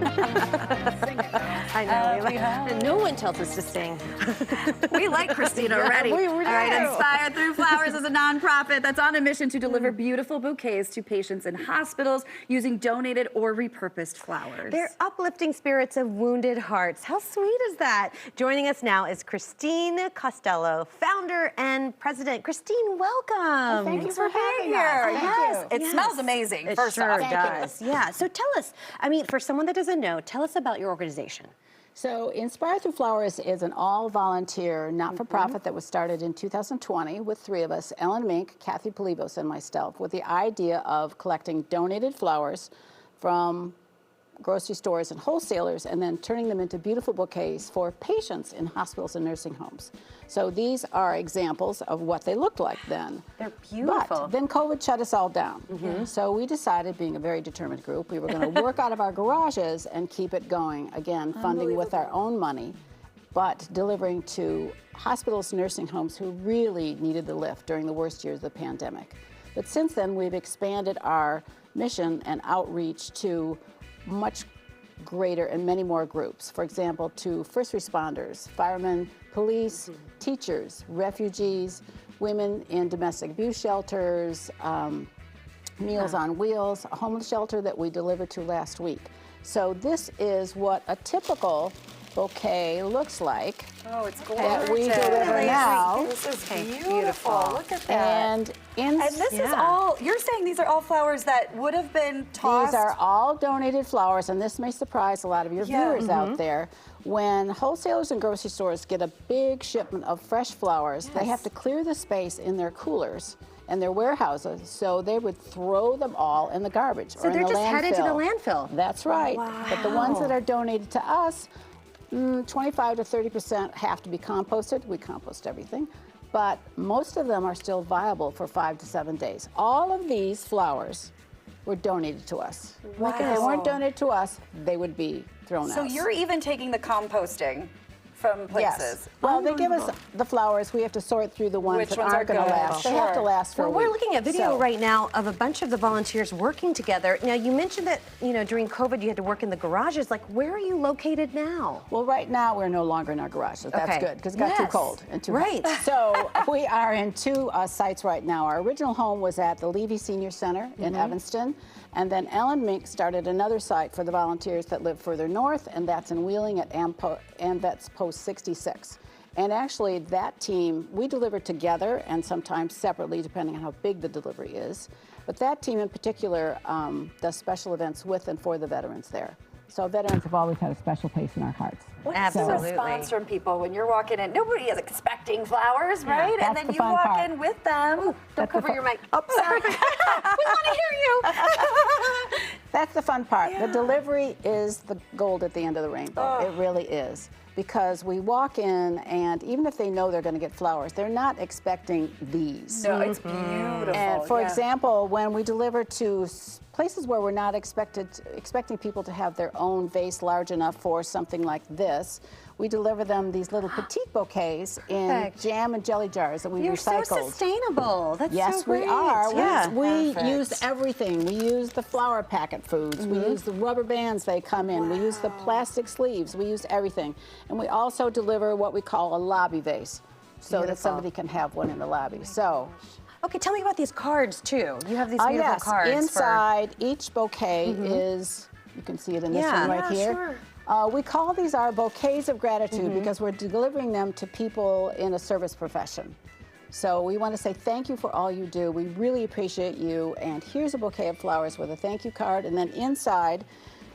I know. And no one tells us to sing. We like Christina already. We All right, Inspired Through Flowers is a nonprofit that's on a mission to deliver beautiful bouquets to patients in hospitals using donated or repurposed flowers. They're uplifting spirits of wounded hearts. How sweet is that? Joining us now is Christine Costello, founder and president. Christine, welcome. Thank you for being having us. here. Yes. It smells amazing. It First sure off, does. Yeah. So tell us, I mean, for someone that doesn't know, tell us about your organization. So Inspired Through Flowers is an all-volunteer, not-for-profit that was started in 2020 with three of us, Ellen Mink, Kathy Polivos, and myself, with the idea of collecting donated flowers from grocery stores and wholesalers and then turning them into beautiful bouquets for patients in hospitals and nursing homes. So these are examples of what they looked like then. They're beautiful. But then COVID shut us all down. So we decided, being a very determined group, we were going to work out of our garages and keep it going. Again, funding with our own money, but delivering to hospitals, nursing homes who really needed the lift during the worst years of the pandemic. But since then, we've expanded our mission and outreach to much greater and many more groups. For example, to first responders, firemen, police, teachers, refugees, women in domestic abuse shelters, Meals on Wheels, a homeless shelter that we delivered to last week. So this is what a typical bouquet looks like. Oh, it's gorgeous. That we deliver now. This is beautiful. Look at that. And this is all, you're saying these are all flowers that would have been tossed? These are all donated flowers, and this may surprise a lot of your viewers out there. When wholesalers and grocery stores get a big shipment of fresh flowers, they have to clear the space in their coolers and their warehouses, so they would throw them all in the garbage or in the landfill. So they're just headed to the landfill? That's right. Wow. But the ones that are donated to us, 25 to 30% have to be composted. We compost everything. But most of them are still viable for 5 to 7 days. All of these flowers were donated to us. Wow. If they weren't donated to us, they would be thrown out. So you're even taking the composting from places? Yes. Well, they give us the flowers. We have to sort through the ones that aren't going to last. They have to last for a week. We're looking at video right now of a bunch of the volunteers working together. Now, you mentioned that, you know, during COVID you had to work in the garages. Like, where are you located now? Well, right now we're no longer in our garages. That's good, because it got too cold and too hot. So we are in two sites right now. Our original home was at the Levy Senior Center in Evanston. And then Ellen Mink started another site for the volunteers that live further north, and that's in Wheeling at AMVETS Post 66. And actually, that team, we deliver together and sometimes separately, depending on how big the delivery is. But that team in particular does special events with and for the veterans there. So veterans have always had a special place in our hearts. What's the response from people when you're walking in? Nobody is expecting flowers, right? And then you walk in with them. Don't cover your mic. Oh, sorry. We want to hear you. That's the fun part. The delivery is the gold at the end of the rainbow. It really is. Because we walk in, and even if they know they're going to get flowers, they're not expecting these. No, it's beautiful. And for example, when we deliver to places where we're not expecting people to have their own vase large enough for something like this, we deliver them these little petite bouquets in jam and jelly jars that we recycled. You're so sustainable. That's so great. Yes, we are. Yeah. We use everything. We use the flower packet foods. We use the rubber bands they come in. We use the plastic sleeves. We use everything. And we also deliver what we call a lobby vase, so that somebody can have one in the lobby. So. Okay, tell me about these cards, too. You have these beautiful cards. Inside each bouquet is, you can see it in this one right here. We call these our bouquets of gratitude because we're delivering them to people in a service profession. So we want to say thank you for all you do. We really appreciate you. And here's a bouquet of flowers with a thank you card. And then inside,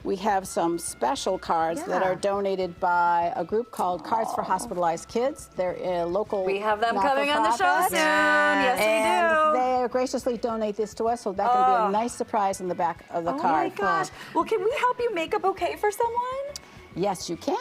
we have some special cards that are donated by a group called Cards for Hospitalized Kids. They're a local We have them coming on the show soon. Yes, we do. They graciously donate this to us, so that can be a nice surprise in the back of the card. Oh my gosh. Well, can we help you make a bouquet for someone? Yes, you can.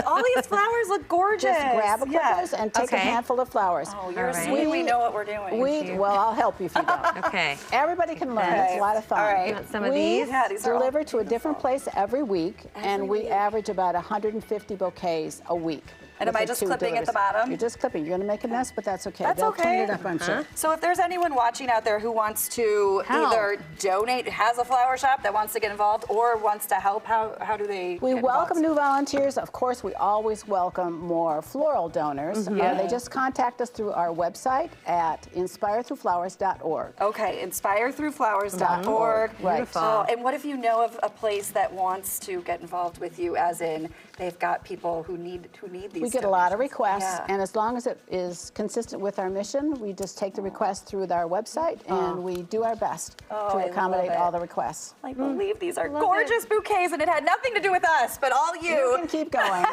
All these flowers look gorgeous. Just grab a clippers and take a handful of flowers. Oh, you're sweet. We know what we're doing. Well, I'll help you if you don't. Okay. Everybody can learn. It's a lot of fun. All right. You want some of these? Yeah, these are deliver to a different place every week, and we average about 150 bouquets a week. And am I just clipping at the bottom? You're just clipping. You're going to make a mess, but that's okay. That's They'll okay. clean it up, I'm sure. So if there's anyone watching out there who wants to Help. either donate, has a flower shop that wants to get involved, or wants to help, how do they We get welcome involved? new volunteers. Of course, we always welcome more floral donors. They just contact us through our website at inspirethroughflowers.org. Okay, inspirethroughflowers.org. Right. Beautiful. Oh, and what if you know of a place that wants to get involved with you, as in they've got people who need these? We get a lot of donations? requests, Yeah. and as long as it is consistent with our mission, we just take the request through our website, and we do our best I to love accommodate it. all the requests. I believe these are Love gorgeous bouquets, and it had nothing to do with us, but all You you. can keep going.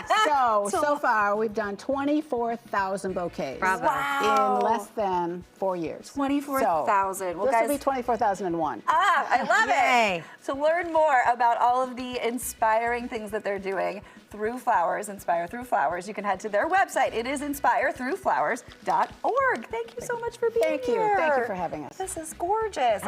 So far, we've done 24,000 bouquets Bravo. Wow. in less than 4 years. 24,000. Well, This guys, will be 24,001. I love Yay. it. To learn more about all of the inspiring things that they're doing through flowers, Inspire Through Flowers, you can head to their website. It is inspirethroughflowers.org. Thank you so much for being Thank you. here. Thank you for having us. This is gorgeous.